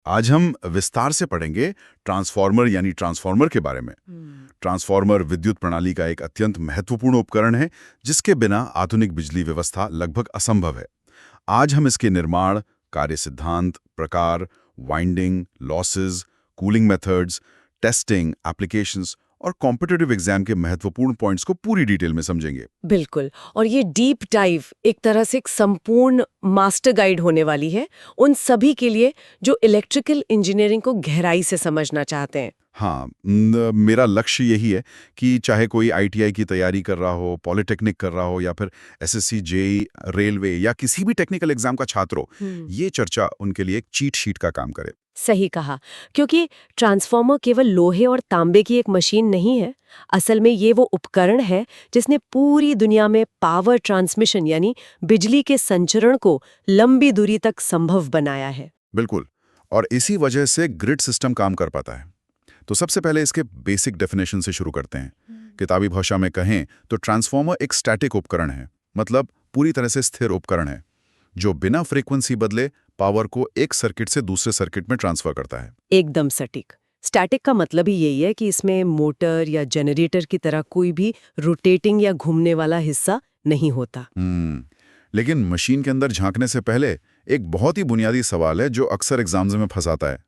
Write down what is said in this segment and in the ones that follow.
आज हम विस्तार से पढ़ेंगे ट्रांसफॉर्मर यानी ट्रांसफॉर्मर के बारे में। ट्रांसफॉर्मर विद्युत प्रणाली का एक अत्यंत महत्वपूर्ण उपकरण है जिसके बिना आधुनिक बिजली व्यवस्था लगभग असंभव है। आज हम इसके निर्माण, कार्य सिद्धांत, प्रकार, winding, losses, cooling methods, testing, applications और कॉम्पिटिटिव एग्जाम के महत्वपूर्ण पॉइंट्स को पूरी डिटेल में समझेंगे। बिल्कुल। और ये डीप डाइव एक तरह से एक संपूर्ण मास्टर गाइड होने वाली है उन सभी के लिए जो इलेक्ट्रिकल इंजीनियरिंग को गहराई से समझना चाहते हैं। हाँ, मेरा लक्ष्य यही है कि चाहे कोई आईटीआई की तैयारी कर रहा हो, पॉलिटेक्निक कर रहा हो या फिर एसएससी, जेईई, रेलवे या किसी भी टेक्निकल एग्जाम का छात्र हो, ये चर्चा उनके लिए एक चीट शीट का काम करे। सही कहा, क्योंकि ट्रांसफॉर्मर केवल लोहे और तांबे की एक मशीन नहीं है। असल में ये वो उपकरण है जिसने पूरी दुनिया में पावर ट्रांसमिशन यानी बिजली के संचरण को लंबी दूरी तक संभव बनाया है। बिल्कुल, और इसी वजह से ग्रिड सिस्टम काम कर पाता है। तो सबसे पहले इसके बेसिक डेफिनेशन से शुरू करते हैं। किताबी भाषा में कहें तो ट्रांसफॉर्मर एक स्टैटिक उपकरण है, मतलब पूरी तरह से स्थिर उपकरण है जो बिना फ्रीक्वेंसी बदले पावर को एक सर्किट से दूसरे सर्किट में ट्रांसफर करता है। एकदम सटीक। स्टैटिक का मतलब ही यही है कि इसमें मोटर या जनरेटर की तरह कोई भी रोटेटिंग या घूमने वाला हिस्सा नहीं होता। लेकिन मशीन के अंदर झांकने से पहले एक बहुत ही बुनियादी सवाल है जो अक्सर एग्जाम्स में फंसाता है।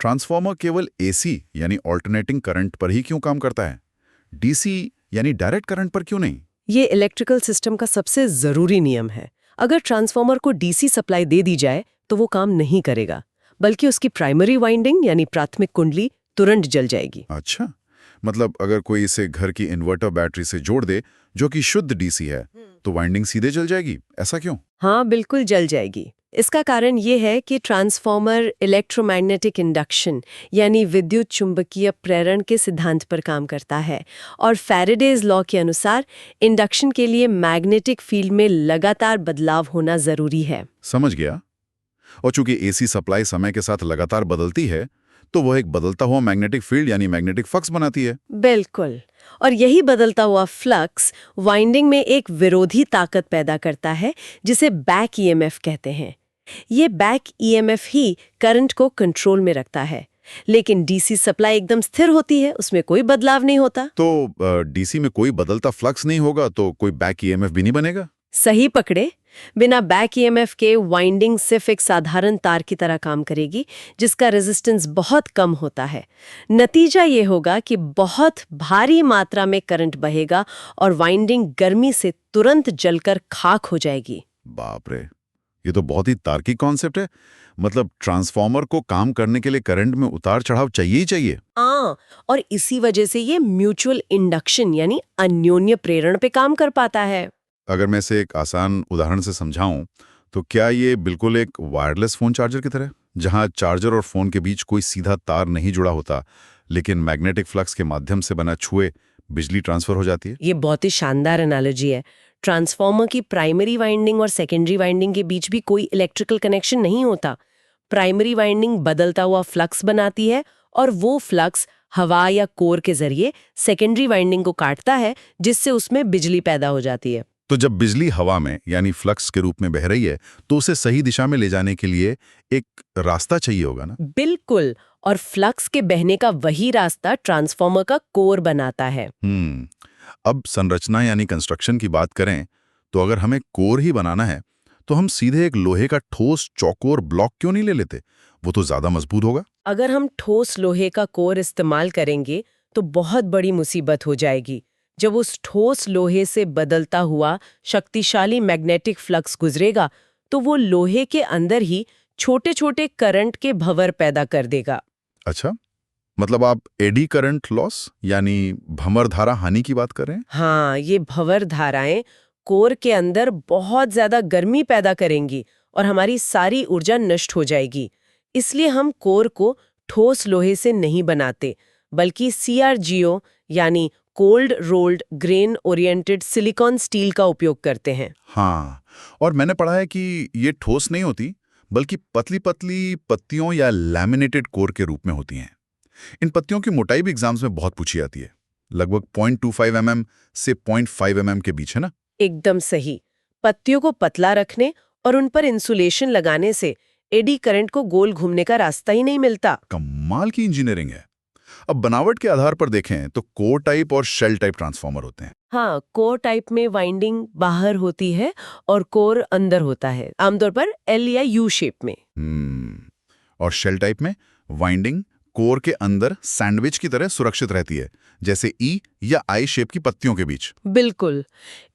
ट्रांसफॉर्मर केवल एसी यानी ऑल्टरनेटिंग करंट पर ही क्यों काम करता है? डीसी यानी डायरेक्ट करंट पर क्यों नहीं? ये इलेक्ट्रिकल सिस्टम का सबसे जरूरी नियम है। अगर ट्रांसफॉर्मर को डीसी सप्लाई दे दी जाए तो वो काम नहीं करेगा, बल्कि उसकी प्राइमरी वाइंडिंग यानी प्राथमिक कुंडली तुरंत जल जाएगी। अच्छा, मतलब अगर कोई इसे घर की इन्वर्टर बैटरी से जोड़ दे जो कि शुद्ध डीसी है तो वाइंडिंग सीधे जल जाएगी, ऐसा क्यों? हाँ, बिल्कुल जल जाएगी। इसका कारण ये है कि ट्रांसफॉर्मर इलेक्ट्रोमैग्नेटिक इंडक्शन यानी विद्युत चुंबकीय प्रेरण के सिद्धांत पर काम करता है, और फैराडेज लॉ के अनुसार इंडक्शन के लिए मैग्नेटिक फील्ड में लगातार बदलाव होना जरूरी है। समझ गया। और चूंकि एसी सप्लाई समय के साथ लगातार बदलती है तो वह एक बदलता हुआ मैग्नेटिक फील्ड यानी मैग्नेटिक फ्लक्स बनाती है। बिल्कुल। और यही बदलता हुआ फ्लक्स वाइंडिंग में एक विरोधी ताकत पैदा करता है जिसे बैक ईएमएफ कहते हैं। ये बैक ईएमएफ ही करंट को कंट्रोल में रखता है। लेकिन डीसी सप्लाई एकदम स्थिर होती है, उसमें कोई बदलाव नहीं होता। तो डीसी में कोई बदलता फ्लक्स नहीं होगा तो कोई बैक ईएमएफ भी नहीं बनेगा? सही पकड़े। बिना बैक ईएमएफ के वाइंडिंग सिर्फ एक साधारण तार की तरह काम करेगी जिसका रेजिस्टेंस बहुत कम होता है। नतीजा ये होगा कि बहुत भारी मात्रा में करंट बहेगा और वाइंडिंग गर्मी से तुरंत जलकर खाक हो जाएगी। बाप रे, ये तो बहुत ही तार्किक कॉन्सेप्ट है। मतलब ट्रांसफॉर्मर को काम करने के लिए करंट में उतार चढ़ाव चाहिए ही चाहिए। हाँ, और इसी वजह से ये म्यूचुअल इंडक्शन यानी अन्योन्य प्रेरण पे काम कर पाता है। अगर मैं इसे एक आसान उदाहरण से समझाऊं तो क्या ये बिल्कुल एक वायरलेस फोन चार्जर की तरह, जहां चार्जर और फोन के बीच कोई सीधा तार नहीं जुड़ा होता लेकिन मैग्नेटिक फ्लक्स के माध्यम से बना छुए बिजली ट्रांसफर हो जाती है? ये बहुत ही शानदार एनालॉजी है। ट्रांसफॉर्मर की प्राइमरी वाइंडिंग और सेकेंडरी वाइंडिंग के बीच भी कोई इलेक्ट्रिकल कनेक्शन नहीं होता। प्राइमरी वाइंडिंग बदलता हुआ फ्लक्स बनाती है और वो फ्लक्स हवा या कोर के जरिए सेकेंडरी वाइंडिंग को काटता है जिससे उसमें बिजली पैदा हो जाती है। तो जब बिजली हवा में यानी फ्लक्स के रूप में बह रही है तो उसे सही दिशा में ले जाने के लिए एक रास्ता चाहिए होगा ना? बिल्कुल, और फ्लक्स के बहने का वही रास्ता ट्रांसफॉर्मर का कोर बनाता है। अब संरचना यानी कंस्ट्रक्शन की बात करें तो अगर हमें कोर ही बनाना है तो हम सीधे एक लोहे का ठोस चौकोर ब्लॉक क्यों नहीं ले लेते? वो तो ज्यादा मजबूत होगा। अगर हम ठोस लोहे का कोर इस्तेमाल करेंगे तो बहुत बड़ी मुसीबत हो जाएगी। जब उस ठोस लोहे से बदलता हुआ शक्तिशाली मैग्नेटिक फ्लक्स गुजरेगा तो वो लोहे के अंदर ही छोटे छोटे करंट के भंवर पैदा कर देगा। अच्छा, मतलब आप एडी करंट लॉस यानी भंवर धारा हानि की बात कर रहे हैं? हाँ, ये भंवर धाराएं कोर के अंदर बहुत ज्यादा गर्मी पैदा करेंगी और हमारी सारी ऊर्जा नष्ट हो जाएगी। इसलिए हम कोर को ठोस लोहे से नहीं बनाते, बल्कि CRGO यानी cold rolled grain oriented silicon steel का उपयोग करते हैं। हाँ, और मैंने पढ़ा है कि ये ठोस नहीं होती बल्कि पतली पतली पत्तियों या लैमिनेटेड कोर के रूप में होती हैं। इन पत्तियों की मोटाई भी एग्जाम्स में बहुत पूछी जाती है, लगभग 0.25 mm से 0.5 mm के बीच, है ना? एकदम सही। पत्तियों को पतला रखने और उन पर इंसुलेशन लगाने से एडी करंट को गोल घूमने का रास्ता ही नहीं मिलता। कमाल की इंजीनियरिंग है। अब बनावट के आधार पर देखें तो कोर टाइप और शेल टाइप ट्रांसफार्मर होते हैं। हाँ, कोर टाइप में वाइंडिंग बाहर होती है और कोर अंदर होता है, आमतौर पर एल या यू शेप में। और शेल टाइप में वाइंडिंग कोर के अंदर सैंडविच की तरह सुरक्षित रहती है, जैसे ई या आई शेप की पत्तियों के बीच। बिल्कुल।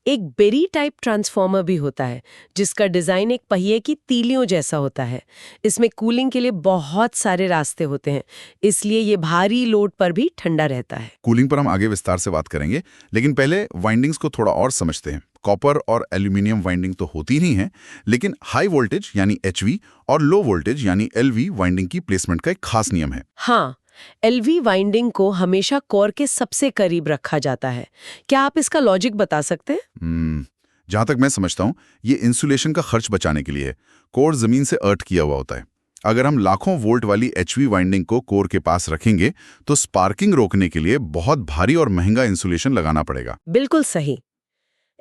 एक बेरी टाइप ट्रांसफार्मर भी होता है जिसका डिजाइन एक पहिए की तीलियों जैसा होता है। इसमें कूलिंग के लिए बहुत सारे रास्ते होते हैं, इसलिए ये भारी लोड पर भी ठंडा रहता है। कूलिंग पर हम आगे विस्तार से बात करेंगे, लेकिन पहले वाइंडिंग्स को थोड़ा और समझते हैं। कॉपर और एल्यूमिनियम वाइंडिंग तो होती नहीं है, लेकिन हाई वोल्टेज यानी एचवी और लो वोल्टेज यानी एलवी वाइंडिंग की प्लेसमेंट का एक खास नियम है। हाँ, एलवी वाइंडिंग को हमेशा कोर के सबसे करीब रखा जाता है। क्या आप इसका लॉजिक बता सकते हैं? जहां तक मैं समझता हूं, ये इंसुलेशन का खर्च बचाने के लिए है। कोर जमीन से अर्थ किया हुआ होता है। अगर हम लाखों वोल्ट वाली एचवी वाइंडिंग को कोर के पास रखेंगे तो स्पार्किंग रोकने के लिए बहुत भारी और महंगा इंसुलेशन लगाना पड़ेगा। बिल्कुल सही।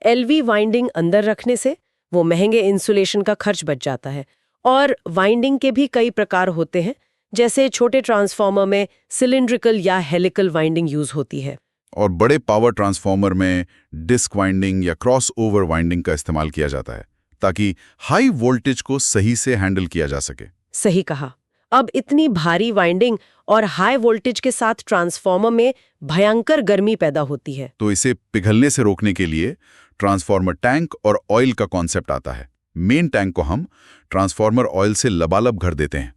एलवी वाइंडिंग अंदर रखने से वो महंगे इंसुलेशन का खर्च बच जाता है। और वाइंडिंग के भी कई प्रकार होते हैं, जैसे छोटे ट्रांसफार्मर में सिलिंड्रिकल या हेलिकल वाइंडिंग यूज होती है, और बड़े पावर ट्रांसफार्मर में डिस्क वाइंडिंग या क्रॉस ओवर वाइंडिंग का इस्तेमाल किया जाता है, ताकि हाई वोल्टेज को सही से हैंडल किया जा सके। सही कहा। अब इतनी भारी वाइंडिंग और हाई वोल्टेज के साथ ट्रांसफार्मर में भयंकर गर्मी पैदा होती है। तो इसे पिघलने से रोकने के लिए ट्रांसफार्मर टैंक और ऑयल का कॉन्सेप्ट आता है। मेन टैंक को हम ट्रांसफार्मर ऑयल से लबालब भर देते हैं।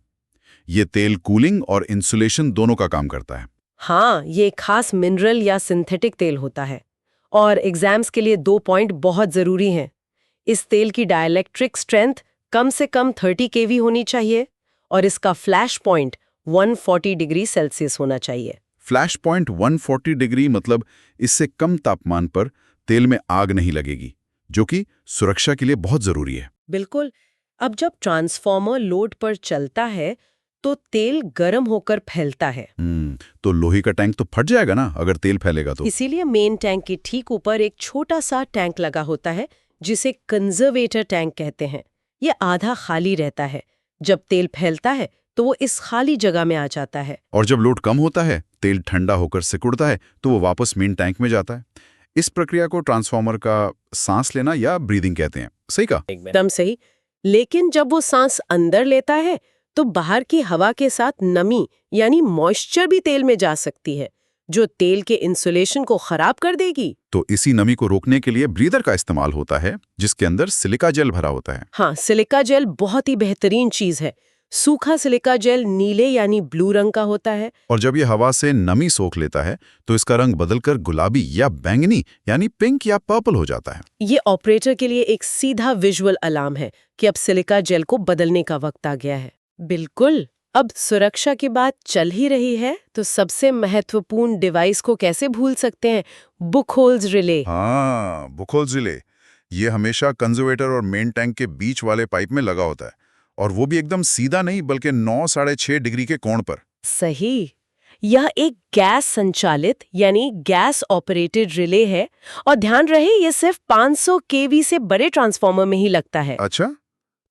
ये तेल कूलिंग और इंसुलेशन दोनों का काम करता है। हाँ, ये खास मिनरल या सिंथेटिक तेल होता है। और एग्जाम्स के लिए 2 पॉइंट बहुत जरूरी हैं। इस तेल की डाइलेक्ट्रिक स्ट्रेंथ कम से कम 30 केवी होनी चाहिए और इसका फ्लैश पॉइंट 140 डिग्री सेल्सियस होना चाहिए। फ्लैश पॉइंट 140 डिग्री मतलब इससे कम तापमान पर तेल में आग नहीं लगेगी, जो कि सुरक्षा के लिए बहुत जरूरी है। बिल्कुल। अब जब ट्रांसफार्मर लोड पर चलता है तो तेल गर्म होकर फैलता है। तो लोहे का टैंक तो फट जाएगा ना अगर तेल फैलेगा तो। इसीलिए मेन टैंक के ठीक ऊपर एक छोटा सा टैंक लगा होता है जिसे कंजर्वेटर टैंक कहते हैं। ये आधा खाली रहता है। जब तेल फैलता है तो वो इस खाली जगह में आ जाता है। और जब लोड कम होता है, तेल ठंडा होकर सिकुड़ता है, तो वो वापस मेन टैंक में जाता है। इस प्रक्रिया को ट्रांसफार्मर का सांस लेना या ब्रीदिंग कहते हैं। सही कहा? एकदम सही। लेकिन जब वो सांस अंदर लेता है तो बाहर की हवा के साथ नमी यानी मॉइस्चर भी तेल में जा सकती है, जो तेल के इंसुलेशन को खराब कर देगी। तो इसी नमी को रोकने के लिए ब्रीदर का इस्तेमाल होता है, जिसके अंदर सिलिका जेल भरा होता है। हाँ, सिलिका जेल बहुत ही बेहतरीन चीज है। सूखा सिलिका जेल नीले यानी ब्लू रंग का होता है। और जब ये हवा से नमी सोख लेता है तो इसका रंग बदलकर गुलाबी या बैंगनी यानी पिंक या पर्पल हो जाता है। ये ऑपरेटर के लिए एक सीधा विजुअल अलार्म है कि अब सिलिका जेल को बदलने का वक्त आ गया है। बिल्कुल। अब सुरक्षा की बात चल ही रही है तो सबसे महत्वपूर्ण डिवाइस को कैसे भूल सकते हैं? बुकहोल्स रिले। हाँ, बुकहोल्स रिले। ये हमेशा कंजर्वेटर और मेन टैंक के बीच वाले पाइप में लगा होता है, और वो भी एकदम सीधा नहीं बल्कि 9-6.5 डिग्री के कोण पर। सही। यह एक गैस संचालित यानी गैस ऑपरेटेड रिले है और ध्यान रहे ये सिर्फ 500 केवी से बड़े ट्रांसफार्मर में ही लगता है। अच्छा,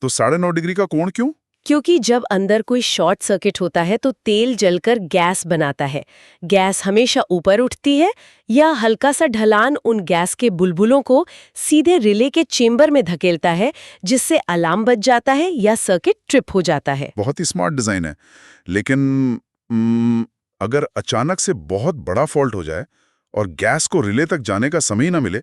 तो 9.5 डिग्री का कोण क्यों? क्योंकि जब अंदर कोई शॉर्ट सर्किट होता है तो तेल जलकर गैस बनाता है। गैस हमेशा ऊपर उठती है या हल्का सा ढलान उन गैस के बुलबुलों को सीधे रिले के चेंबर में धकेलता है, जिससे अलार्म बज जाता है या सर्किट ट्रिप हो जाता है। बहुत ही स्मार्ट डिजाइन है। लेकिन अगर अचानक से बहुत बड़ा फॉल्ट हो जाए और गैस को रिले तक जाने का समय न मिले,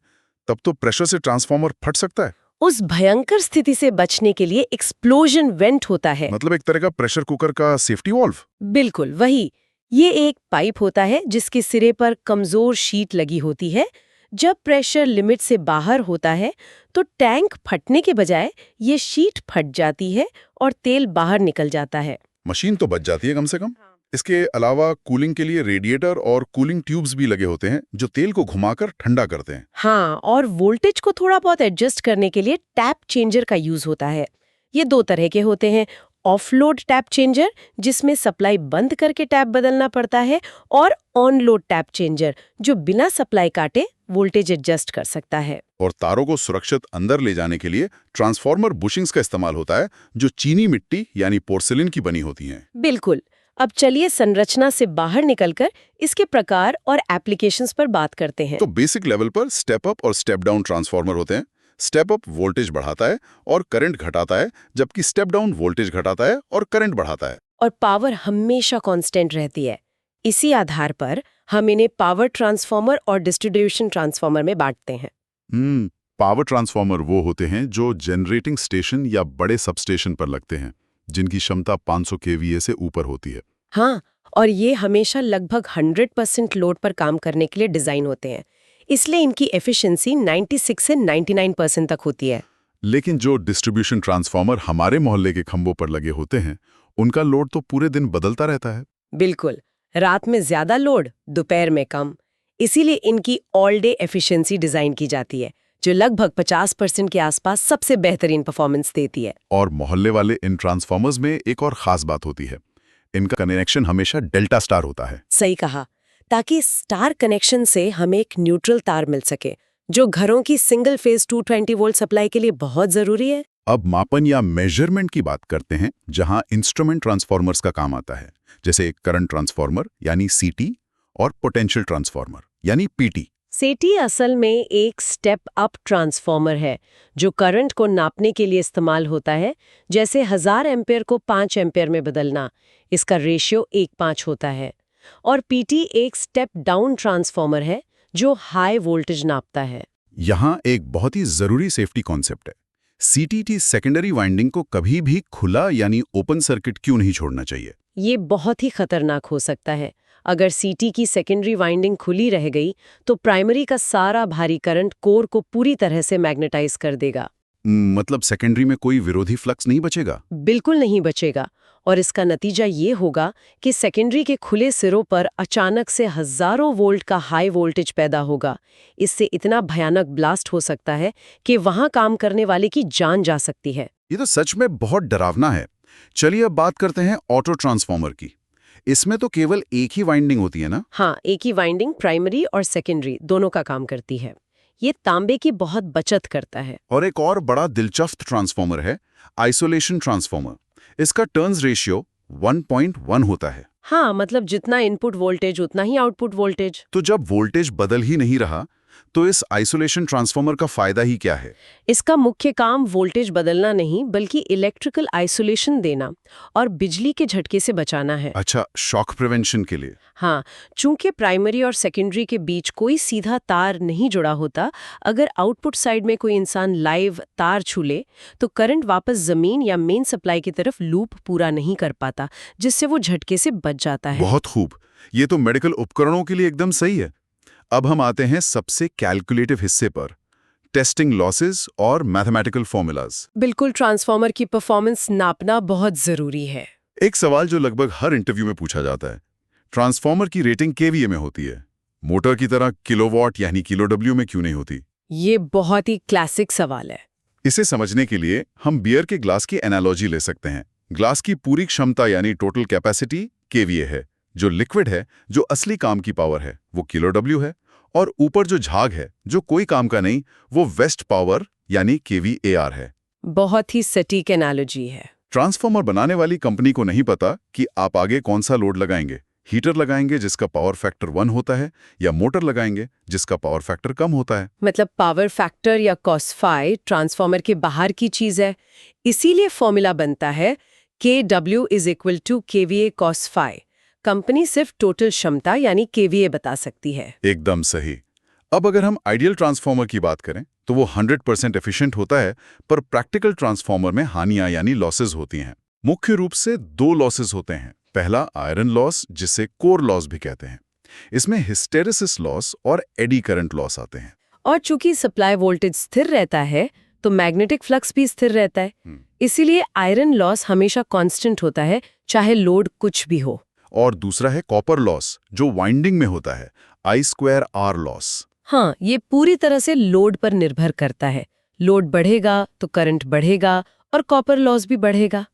तब तो प्रेशर से ट्रांसफार्मर फट सकता है। उस भयंकर स्थिति से बचने के लिए एक्सप्लोजन वेंट होता है। मतलब एक तरह का प्रेशर कुकर का सेफ्टी वॉल्व। बिल्कुल वही। ये एक पाइप होता है जिसके सिरे पर कमजोर शीट लगी होती है। जब प्रेशर लिमिट से बाहर होता है तो टैंक फटने के बजाय ये शीट फट जाती है और तेल बाहर निकल जाता है। मशीन तो बच जाती है कम से कम। इसके अलावा कूलिंग के लिए रेडिएटर और कूलिंग ट्यूब्स भी लगे होते हैं जो तेल को घुमाकर ठंडा करते हैं। हाँ, और वोल्टेज को थोड़ा बहुत एडजस्ट करने के लिए टैप चेंजर का यूज होता है। ये 2 तरह के होते हैं, ऑफ-लोड टैप चेंजर, जिसमें सप्लाई बंद करके टैप बदलना पड़ता है, और ऑन-लोड टैप चेंजर, जो बिना सप्लाई काटे वोल्टेज एडजस्ट कर सकता है। और तारों को सुरक्षित अंदर ले जाने के लिए ट्रांसफार्मर बुशिंग्स का इस्तेमाल होता है, जो चीनी मिट्टी यानी पोर्सिलिन की बनी होती हैं। बिल्कुल। अब चलिए संरचना से बाहर निकलकर इसके प्रकार और एप्लीकेशंस पर बात करते हैं। तो बेसिक लेवल पर स्टेप अप और स्टेप डाउन ट्रांसफार्मर होते हैं। स्टेप अप वोल्टेज बढ़ाता है और करंट घटाता है, जबकि स्टेप डाउन वोल्टेज घटाता है और करंट बढ़ाता है। और पावर हमेशा कांस्टेंट रहती है। इसी आधार पर हम इन्हें पावर ट्रांसफार्मर और डिस्ट्रीब्यूशन ट्रांसफार्मर में बांटते हैं। पावर ट्रांसफार्मर वो होते हैं जो जनरेटिंग स्टेशन या बड़े सबस्टेशन पर लगते हैं, जिनकी क्षमता 500 kVA से ऊपर होती है। हाँ, और ये हमेशा लगभग 100% लोड पर काम करने के लिए डिजाइन होते हैं। इसलिए इनकी एफिशिएंसी 96 से 99% तक होती है। लेकिन जो डिस्ट्रीब्यूशन ट्रांसफार्मर हमारे मोहल्ले के खंभों पर लगे होते हैं, उनका लोड तो पूरे दिन बदलता रहता है। बिल्कुल, रात में ज्यादा लोड, दोपहर में कम। इसीलिए इनकी ऑल डे एफिशिएंसी डिजाइन की जाती है, जो लगभग 50% के आसपास सबसे बेहतरीन परफॉर्मेंस देती है। और मोहल्ले वाले इन ट्रांसफार्मर्स में एक और खास बात होती है, इनका कनेक्शन हमेशा डेल्टा स्टार होता है। सही कहा, ताकि स्टार कनेक्शन से हमें एक न्यूट्रल तार मिल सके, जो घरों की सिंगल फेज 220 वोल्ट सप्लाई के लिए बहुत जरूरी है। अब मापन या मेजरमेंट की बात करते हैं, जहां इंस्ट्रूमेंट ट्रांसफार्मर्स का काम आता है, जैसे करंट ट्रांसफार्मर यानी सीटी और पोटेंशियल ट्रांसफार्मर यानी पीटी। सीटी असल में एक स्टेप अप ट्रांसफार्मर है, जो करंट को नापने के लिए इस्तेमाल होता है, जैसे 1000 एम्पेयर को 5 एम्पेयर में बदलना। इसका रेशियो 1:5 होता है। और पीटी एक स्टेप डाउन ट्रांसफार्मर है, जो हाई वोल्टेज नापता है। यहाँ एक बहुत ही जरूरी सेफ्टी कॉन्सेप्ट है। सीटीटी सेकेंडरी वाइंडिंग को कभी भी खुला यानी ओपन सर्किट क्यों नहीं छोड़ना चाहिए? ये बहुत ही खतरनाक हो सकता है। अगर सीटी की सेकेंडरी वाइंडिंग खुली रह गई, तो प्राइमरी का सारा भारी करंट कोर को पूरी तरह से मैग्नेटाइज कर देगा। मतलब सेकेंडरी में कोई विरोधी फ्लक्स नहीं बचेगा? बिल्कुल नहीं बचेगा। और इसका नतीजा ये होगा कि सेकेंडरी के खुले सिरों पर अचानक से हजारों वोल्ट का हाई वोल्टेज पैदा होगा। इससे इतना भयानक ब्लास्ट हो सकता है कि वहां काम करने वाले की जान जा सकती है। ये तो सच में बहुत डरावना है। चलिए अब बात करते हैं ऑटो ट्रांसफार्मर की। इसमें तो केवल एक ही वाइंडिंग होती है ना? हाँ, एक ही वाइंडिंग प्राइमरी और सेकेंडरी दोनों का काम करती है। ये तांबे की बहुत बचत करता है। और एक और बड़ा दिलचस्प ट्रांसफार्मर है आइसोलेशन ट्रांसफार्मर। इसका टर्न्स रेशियो 1.1 होता है। हाँ, मतलब जितना इनपुट वोल्टेज उतना ही आउटपुट वोल्टेज। तो जब वोल्टेज बदल ही नहीं रहा, तो इस आइसोलेशन ट्रांसफार्मर का फायदा ही क्या है? इसका मुख्य काम वोल्टेज बदलना नहीं, बल्कि इलेक्ट्रिकल आइसोलेशन देना और बिजली के झटके से बचाना है। अच्छा, शॉक प्रिवेंशन के लिए। हाँ, चूंकि प्राइमरी और सेकेंडरी के बीच कोई सीधा तार नहीं जुड़ा होता, अगर आउटपुट साइड में कोई इंसान लाइव तार छू ले, तो करंट वापस जमीन या मेन सप्लाई की तरफ लूप पूरा नहीं कर पाता, जिससे वो झटके से बच जाता है। बहुत खूब। ये तो मेडिकल उपकरणों के लिए एकदम सही है। अब हम आते हैं सबसे कैलकुलेटिव हिस्से पर, टेस्टिंग लॉसेस और मैथमेटिकल फॉर्मूलाज। बिल्कुल, ट्रांसफार्मर की परफॉर्मेंस नापना बहुत जरूरी है। एक सवाल जो लगभग हर इंटरव्यू में पूछा जाता है, ट्रांसफार्मर की रेटिंग केवीए में होती है, मोटर की तरह किलोवाट यानी किलोडब्ल्यू में क्यों नहीं होती? ये बहुत ही क्लासिक सवाल है। इसे समझने के लिए हम बियर के ग्लास की एनालॉजी ले सकते हैं। ग्लास की पूरी क्षमता यानी टोटल कैपेसिटी केवीए है। जो लिक्विड है, जो असली काम की पावर है, वो किलोडब्ल्यू है। और ऊपर जो झाग है, जो कोई काम का नहीं, वो वेस्ट पावर यानी केवीएआर है। बहुत ही सटीक एनालॉजी है। ट्रांसफार्मर बनाने वाली कंपनी को नहीं पता कि आप आगे कौन सा लोड लगाएंगे। हीटर लगाएंगे जिसका पावर फैक्टर 1 होता है, या मोटर लगाएंगे जिसका पावर फैक्टर कम होता है। मतलब पावर फैक्टर या कॉस-फाई ट्रांसफार्मर के बाहर की चीज है। इसीलिए फॉर्मूला बनता है KW = KVA cos-phi। कंपनी सिर्फ टोटल क्षमता यानी KVA बता सकती है। एकदम सही। अब अगर हम आइडियल ट्रांसफार्मर की बात करें, तो वो 100% एफिशिएंट होता है, पर प्रैक्टिकल ट्रांसफार्मर में हानियां यानी लॉसेस होती हैं। मुख्य रूप से 2 लॉसेस होते हैं। पहला आयरन लॉस, जिसे कोर लॉस भी कहते हैं। इसमें हिस्टेरेसिस लॉस और एडी करंट लॉस आते हैं। और चूंकि सप्लाई वोल्टेज स्थिर रहता है, तो मैग्नेटिक फ्लक्स भी स्थिर रहता है। इसीलिए आयरन लॉस हमेशा कांस्टेंट होता है, चाहे लोड कुछ भी हो। और दूसरा है कॉपर लॉस, जो वाइंडिंग में होता है, I2R लॉस। हाँ, ये पूरी तरह से लोड पर निर्भर करता है। लोड बढ़ेगा तो करंट बढ़ेगा और कॉपर लॉस भी बढ़ेगा।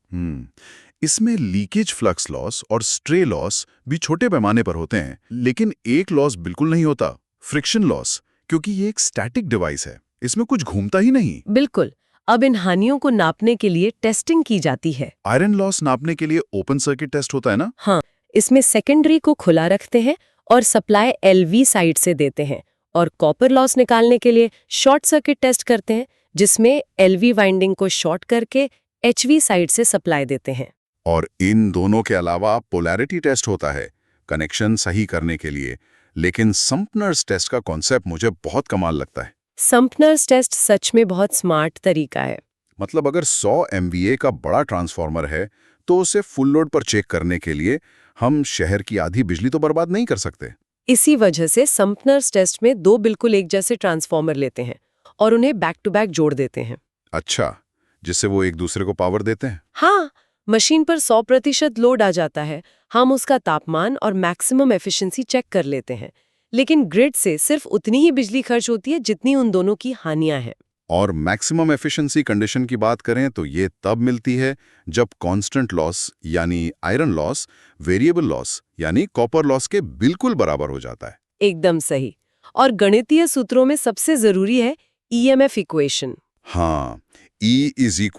इसमें लीकेज फ्लक्स लॉस और स्ट्रे लॉस भी छोटे पैमाने पर होते हैं, लेकिन एक लॉस बिल्कुल नहीं होता, फ्रिक्शन लॉस, क्योंकि ये एक स्टैटिक डिवाइस है, इसमें कुछ घूमता ही नहीं। बिल्कुल। अब इन हानियों को नापने के लिए टेस्टिंग की जाती है। आयरन लॉस नापने के लिए ओपन सर्किट टेस्ट होता है ना? हाँ, इसमें सेकेंडरी को खुला रखते हैं और सप्लाई एलवी साइड से देते हैं, और कॉपर लॉस निकालने के लिए शॉर्ट सर्किट टेस्ट करते हैं, जिसमें एलवी वाइंडिंग को शॉर्ट करके एचवी साइड से सप्लाई देते हैं। और इन दोनों के अलावा पोलैरिटी टेस्ट होता है कनेक्शन सही करने के लिए। लेकिन सम्पनर्स टेस्ट का कॉन्सेप्ट मुझे बहुत कमाल लगता है। सम्पनर्स टेस्ट सच में बहुत स्मार्ट तरीका है। मतलब अगर 100 MVA का बड़ा ट्रांसफार्मर है तो उसे फुल लोड पर चेक करने के लिए हम शहर की आधी बिजली तो बर्बाद नहीं कर सकते। इसी वजह से सम्पनर्स टेस्ट में 2 बिल्कुल एक जैसे ट्रांसफार्मर लेते हैं और उन्हें बैक टू बैक जोड़ देते हैं। अच्छा, जिससे वो एक दूसरे को पावर देते हैं। हाँ, मशीन पर 100% लोड आ जाता है, हम उसका तापमान और मैक्सिमम एफिशिएंसी चेक कर लेते हैं, लेकिन ग्रिड से सिर्फ उतनी ही बिजली खर्च होती है जितनी उन दोनों की हानियां हैं। और मैक्सिमम एफिशिएंसी कंडीशन की बात करें तो ये तब मिलती है जब कांस्टेंट लॉस यानी आयरन लॉस वेरिएबल लॉस यानी कॉपर लॉस के बिल्कुल बराबर हो जाता है। एकदम सही। और गणितीय सूत्रों में सबसे जरूरी है ईएमएफ इक्वेशन। हाँ, E =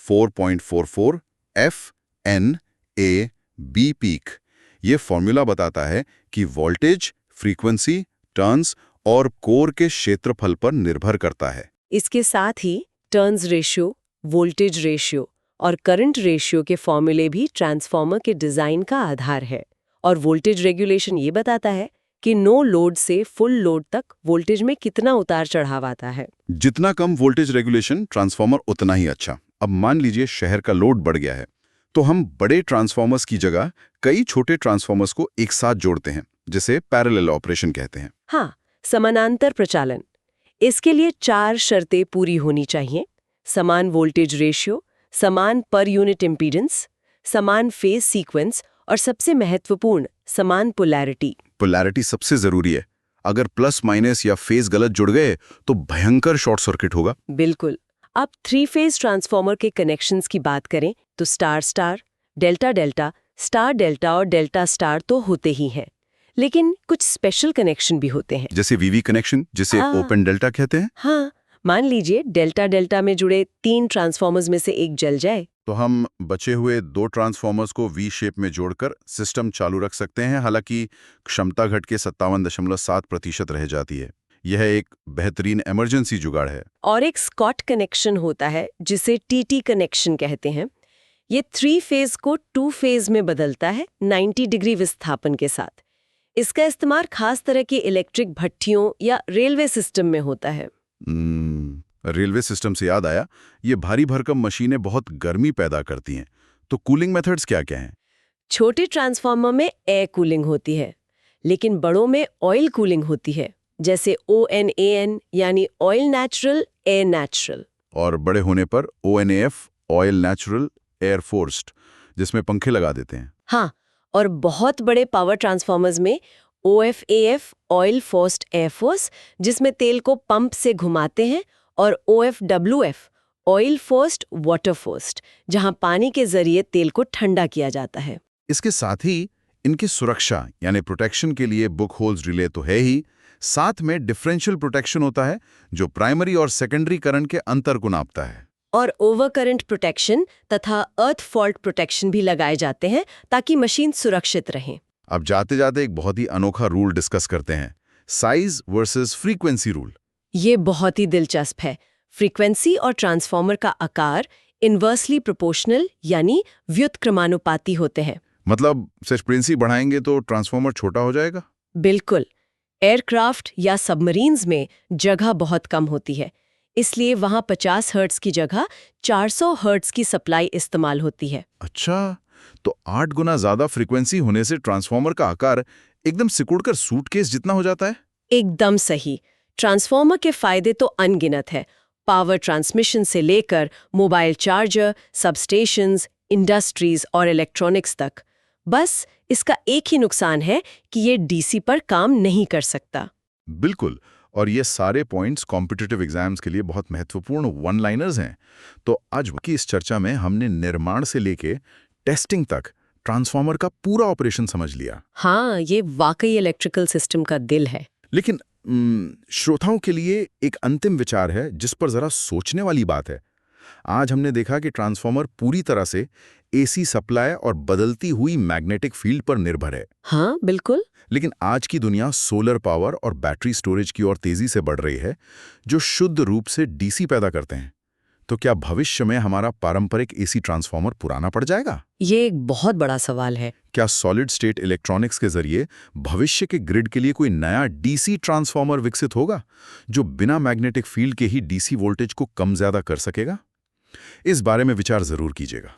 4.44 FNA/B पीक। ये फॉर्मूला बताता है कि वोल्टेज, फ्रीक्वेंसी, टर्न्स और कोर के क्षेत्रफल पर निर्भर करता है। इसके साथ ही टर्न्स रेशियो, वोल्टेज रेशियो और करंट रेशियो के फॉर्मूले भी ट्रांसफार्मर के डिजाइन का आधार है। और वोल्टेज रेगुलेशन ये बताता है कि नो लोड से फुल लोड तक वोल्टेज में कितना उतार चढ़ाव आता है। जितना कम वोल्टेज रेगुलेशन ट्रांसफार्मर उतना ही अच्छा। अब मान लीजिए शहर का लोड बढ़ गया है, तो हम बड़े ट्रांसफार्मर्स की जगह कई छोटे ट्रांसफार्मर्स को एक साथ जोड़ते हैं, जिसे पैरेलल ऑपरेशन कहते हैं। हाँ, समानांतर प्रचालन। इसके लिए 4 शर्तें पूरी होनी चाहिए: समान वोल्टेज रेशियो, समान पर यूनिट इम्पीडेंस, समान फेज सीक्वेंस और सबसे महत्वपूर्ण समान पोलैरिटी। पोलैरिटी सबसे जरूरी है। अगर प्लस माइनस या फेज गलत जुड़ गए तो भयंकर शॉर्ट सर्किट होगा। बिल्कुल। अब 3 फेज ट्रांसफार्मर के कनेक्शंस की बात करें तो star star, delta delta, star delta और डेल्टा स्टार तो होते ही हैं, लेकिन कुछ स्पेशल कनेक्शन भी होते हैं। जैसे वीवी कनेक्शन, जिसे ओपन डेल्टा कहते हैं। हाँ, मान लीजिए डेल्टा डेल्टा में जुड़े 3 ट्रांसफार्मर्स में से एक जल जाए, तो हम बचे हुए 2 ट्रांसफार्मर्स को वी शेप में जोड़कर सिस्टम चालू रख सकते हैं। हालांकि क्षमता घट के 57.7% रह जाती है। यह एक बेहतरीन इमरजेंसी जुगाड़ है। और एक स्कॉट कनेक्शन होता है जिसे टीटी कनेक्शन कहते हैं। ये 3 फेज को 2 फेज में बदलता है 90 डिग्री विस्थापन के साथ। इसका इस्तेमाल खास तरह की इलेक्ट्रिक भट्टियों या रेलवे सिस्टम में होता है। रेलवे सिस्टम से याद आया, ये भारी भरकम मशीनें बहुत गर्मी पैदा करती हैं, तो कूलिंग मेथड्स क्या-क्या हैं? छोटे ट्रांसफार्मर में एयर कूलिंग होती है, लेकिन बड़ों में ऑयल कूलिंग होती है, जैसे ONAN यानी ऑयल नेचुरल एयर नेचुरल। और बड़े होने पर ONAF oil natural air forced, जिसमें पंखे लगा देते हैं। हाँ, और बहुत बड़े पावर ट्रांसफार्मर्स में OFAF oil forced air force, जिसमें तेल को पंप से घुमाते हैं, और OFWF oil forced water forced, जहां पानी के जरिए तेल को ठंडा किया जाता है। इसके साथ ही इनकी सुरक्षा यानी प्रोटेक्शन के लिए बुक होल्स रिले तो है ही, साथ में डिफरेंशियल प्रोटेक्शन होता है जो प्राइमरी और सेकेंडरी करंट के अंतर को नापता है। और ओवर करंट प्रोटेक्शन तथा अर्थ फॉल्ट प्रोटेक्शन भी लगाए जाते हैं ताकि मशीन सुरक्षित रहे। अब जाते जाते एक बहुत ही अनोखा रूल डिस्कस करते हैं, साइज वर्सेस फ्रीक्वेंसी रूल। ये बहुत ही दिलचस्प है। फ्रीक्वेंसी और ट्रांसफार्मर का आकार इन्वर्सली प्रोपोर्शनल यानी व्युत्क्रमानुपाती होते हैं। मतलब सिर्फ फ्रीक्वेंसी बढ़ाएंगे तो ट्रांसफार्मर छोटा हो जाएगा? बिल्कुल। एयरक्राफ्ट या सबमरीन्स में जगह बहुत कम होती है, इसलिए वहां 50 हर्ट्ज की जगह 400 हर्ट्ज की सप्लाई इस्तेमाल होती है। अच्छा, तो 8 गुना ज्यादा फ्रीक्वेंसी होने से ट्रांसफार्मर का आकार एकदम सिकुड़कर सूटकेस जितना हो जाता है। एकदम सही। ट्रांसफार्मर के फायदे तो अनगिनत है, पावर ट्रांसमिशन से लेकर मोबाइल चार्जर, सबस्टेशंस, इंडस्ट्रीज और इलेक्ट्रॉनिक्स तक। बस इसका एक ही नुकसान है कि ये डीसी पर काम नहीं कर सकता। बिल्कुल, और ये सारे पॉइंट्स कॉम्पिटिटिव एग्जाम्स के लिए बहुत महत्वपूर्ण वन लाइनर्स हैं। तो आज की इस चर्चा में हमने निर्माण से लेके टेस्टिंग तक ट्रांसफार्मर का पूरा ऑपरेशन समझ लिया। हाँ, ये वाकई इलेक्ट्रिकल सिस्टम का दिल है। लेकिन श्रोताओं के लिए एक अंतिम विचार है जिस पर जरा सोचने वाली बात है। आज हमने देखा कि ट्रांसफार्मर पूरी तरह से एसी सप्लाई और बदलती हुई मैग्नेटिक फील्ड पर निर्भर है। हाँ, बिल्कुल। लेकिन आज की दुनिया सोलर पावर और बैटरी स्टोरेज की ओर तेजी से बढ़ रही है, जो शुद्ध रूप से डीसी पैदा करते हैं। तो क्या भविष्य में हमारा पारंपरिक एसी ट्रांसफार्मर पुराना पड़ जाएगा? ये एक बहुत बड़ा सवाल है। क्या सॉलिड स्टेट इलेक्ट्रॉनिक्स के जरिए भविष्य के ग्रिड के लिए कोई नया डीसी ट्रांसफार्मर विकसित होगा, जो बिना मैग्नेटिक फील्ड के ही डीसी वोल्टेज को कम ज्यादा कर सकेगा? इस बारे में विचार जरूर कीजिएगा।